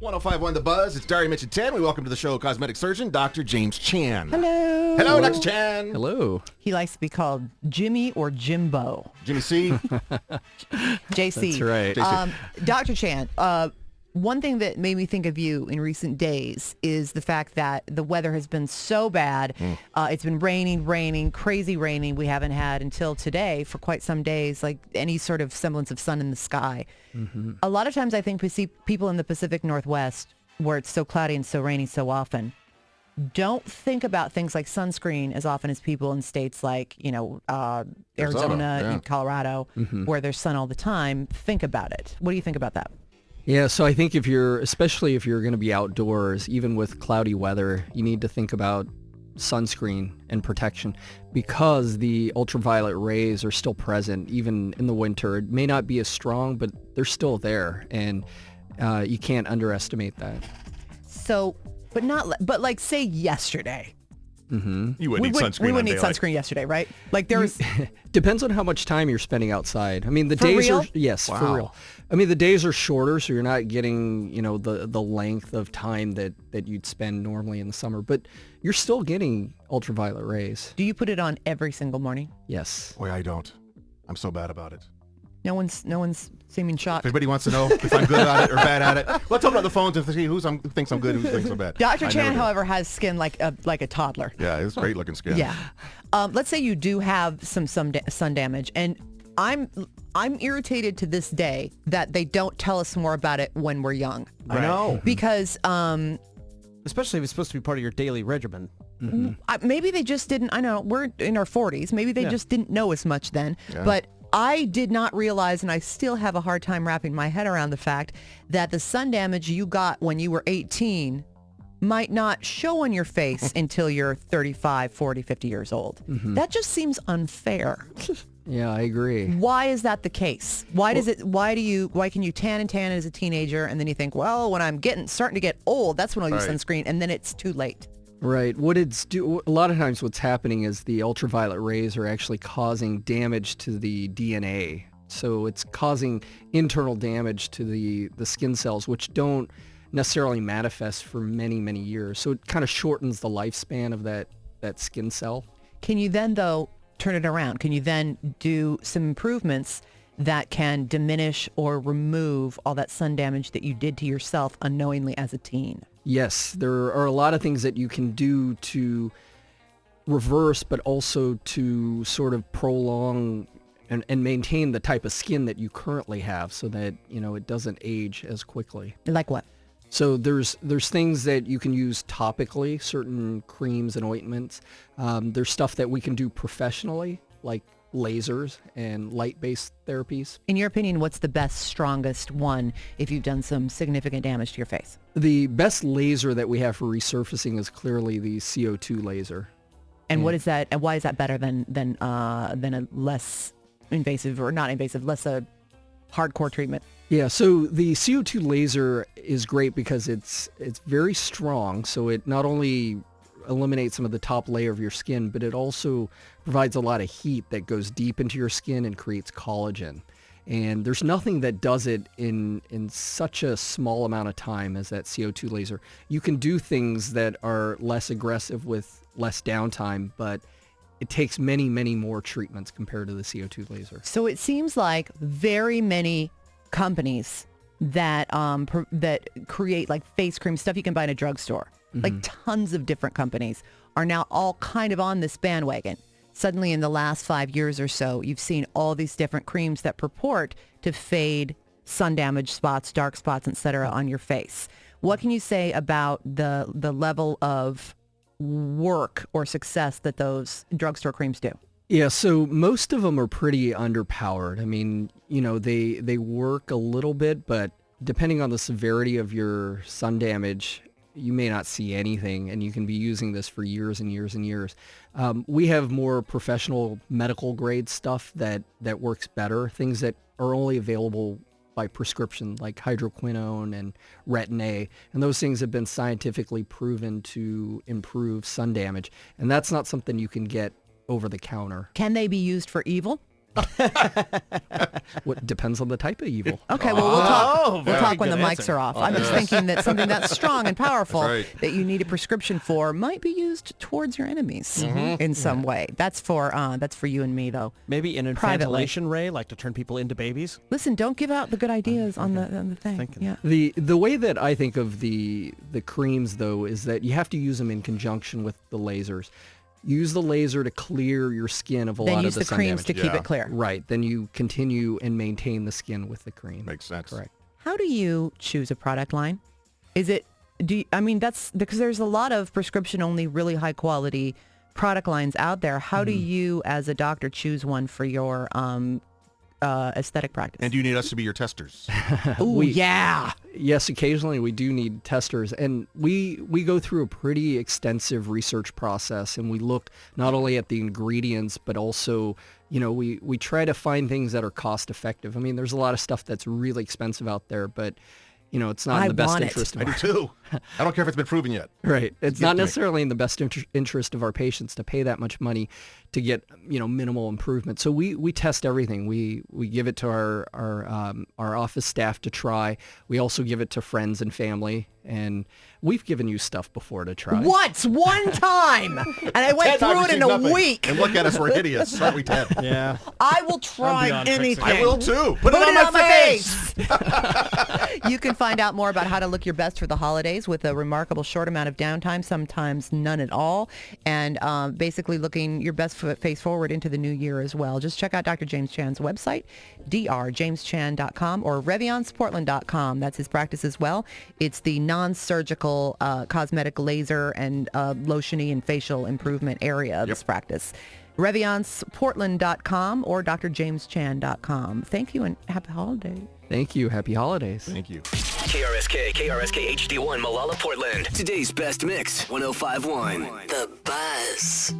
105.1 The Buzz. It's Diary Mitch at 10. We welcome to the show cosmetic surgeon, Dr. James Chan. Hello. Hello, Dr. Chan. Hello. He likes to be called Jimmy or Jimbo. Jimmy C. JC. That's right. Dr. Chan, one thing that made me think of you in recent days is the fact that the weather has been so bad. It's been raining, crazy raining. We haven't had until today for quite some days, like any sort of semblance of sun in the sky. Mm-hmm. A lot of times I think we see people in the Pacific Northwest where it's so cloudy and so rainy so often don't think about things like sunscreen as often as people in states like, Arizona and Colorado, where there's sun all the time. Think about it. What do you think about that? Yeah, so I think especially if you're going to be outdoors, even with cloudy weather, you need to think about sunscreen and protection because the ultraviolet rays are still present even in the winter. It may not be as strong, but they're still there, and you can't underestimate that. So, but like say yesterday. Mm-hmm. You wouldn't need sunscreen. We would need sunscreen yesterday, right? Like there's depends on how much time you're spending outside. I mean, the for days real? are yes, Wow. for real. I mean, the days are shorter, so you're not getting the length of time that you'd spend normally in the summer, but you're still getting ultraviolet rays. Do you put it on every single morning? Yes. Boy, I don't. I'm so bad about it. No one's seeming shocked. If anybody wants to know if I'm good at it or bad at it, let's open up the phones and see who thinks I'm good and who thinks I'm bad. Dr. I Chan, never do. however, has skin like a toddler. Yeah, it's great looking skin. Yeah. Let's say you do have some sun damage, and I'm irritated to this day that they don't tell us more about it when we're young. I know. Because especially if it's supposed to be part of your daily regimen. maybe they just didn't. I know we're in our 40s. Maybe they just didn't know as much then. Yeah. But I did not realize, and I still have a hard time wrapping my head around the fact that the sun damage you got when you were 18 might not show on your face until you're 35, 40, 50 years old. That just seems unfair. Yeah, I agree. Why is that the case? Why can you tan and tan as a teenager, and then you think, well, when I'm starting to get old, that's when I'll use Right. sunscreen, and then it's too late. Right. A lot of times what's happening is the ultraviolet rays are actually causing damage to the DNA. So it's causing internal damage to the skin cells, which don't necessarily manifest for many, many years. So it kind of shortens the lifespan of that skin cell. Can you then, though, turn it around? Can you then do some improvements that can diminish or remove all that sun damage that you did to yourself unknowingly as a teen? Yes, there are a lot of things that you can do to reverse, but also to sort of prolong and maintain the type of skin that you currently have so that, it doesn't age as quickly. Like what? So there's things that you can use topically, certain creams and ointments. There's stuff that we can do professionally, like lasers and light-based therapies. In your opinion, what's the best, strongest one if you've done some significant damage to your face? The best laser that we have for resurfacing is clearly the CO2 laser. And what is that? And why is that better than a less invasive or not invasive, less a hardcore treatment? Yeah, so the CO2 laser is great because it's very strong. So it not only eliminates some of the top layer of your skin, but it also provides a lot of heat that goes deep into your skin and creates collagen. And there's nothing that does it in such a small amount of time as that CO2 laser. You can do things that are less aggressive with less downtime, but it takes many, many more treatments compared to the CO2 laser. So it seems like very many companies that that create like face cream stuff you can buy in a drugstore, like tons of different companies are now all kind of on this bandwagon. Suddenly in the last 5 years or so, you've seen all these different creams that purport to fade sun damage spots, dark spots, etc. on your face. What can you say about the level of work or success that those drugstore creams do? Yeah, so most of them are pretty underpowered. I mean, they work a little bit, but depending on the severity of your sun damage, you may not see anything, and you can be using this for years and years and years. We have more professional medical grade stuff that works better, things that are only available by prescription, like hydroquinone and Retin-A, and those things have been scientifically proven to improve sun damage, and that's not something you can get over the counter. Can they be used for evil? What depends on the type of evil. Okay, well, we'll talk. We'll very talk when the good mics answer. are off. I'm just thinking that something that's strong and powerful That's right. that you need a prescription for might be used towards your enemies in some way. That's for you and me, though. Maybe an Privately. infantillation ray, like to turn people into babies. Listen, don't give out the good ideas on the thing. Thinking. Yeah. The way that I think of the creams, though, is that you have to use them in conjunction with the lasers. Use the laser to clear your skin of a Then lot use of the the sun creams damage. to keep Yeah. it clear. Right. Then you continue and maintain the skin with the cream. Makes sense. Correct. How do you choose a product line? Is it that's because there's a lot of prescription only really high quality product lines out there. How do you as a doctor choose one for your aesthetic practice? And do you need us to be your testers? Ooh, yeah. Yes, occasionally we do need testers, and we go through a pretty extensive research process, and we look not only at the ingredients, but also, we try to find things that are cost effective. I mean, there's a lot of stuff that's really expensive out there, but it's not I in the best want it. interest of I do too. I don't care if it's been proven yet. Right. It's Give not it to me. necessarily in the best interest of our patients to pay that much money to get, minimal improvement. So we test everything. We give it to our office staff to try. We also give it to friends and family. And we've given you stuff before to try. What? One time. And I went 10 through times it in you've a nothing. week. And look at us, we're hideous, aren't we, Ted? Yeah. I will try beyond anything. fixing I will too. Put it on my face. You can find out more about how to look your best for the holidays with a remarkable short amount of downtime, sometimes none at all, and basically looking your best face forward into the new year as well. Just check out Dr. James Chan's website, drjameschan.com or revionsportland.com. That's his practice as well. It's the non-surgical cosmetic laser and lotiony and facial improvement area of this practice. revionsportland.com or drjameschan.com. Thank you and happy holidays. Thank you. Happy holidays. Thank you. KRSK HD1 Malala Portland. Today's best mix, 105.1. The Buzz.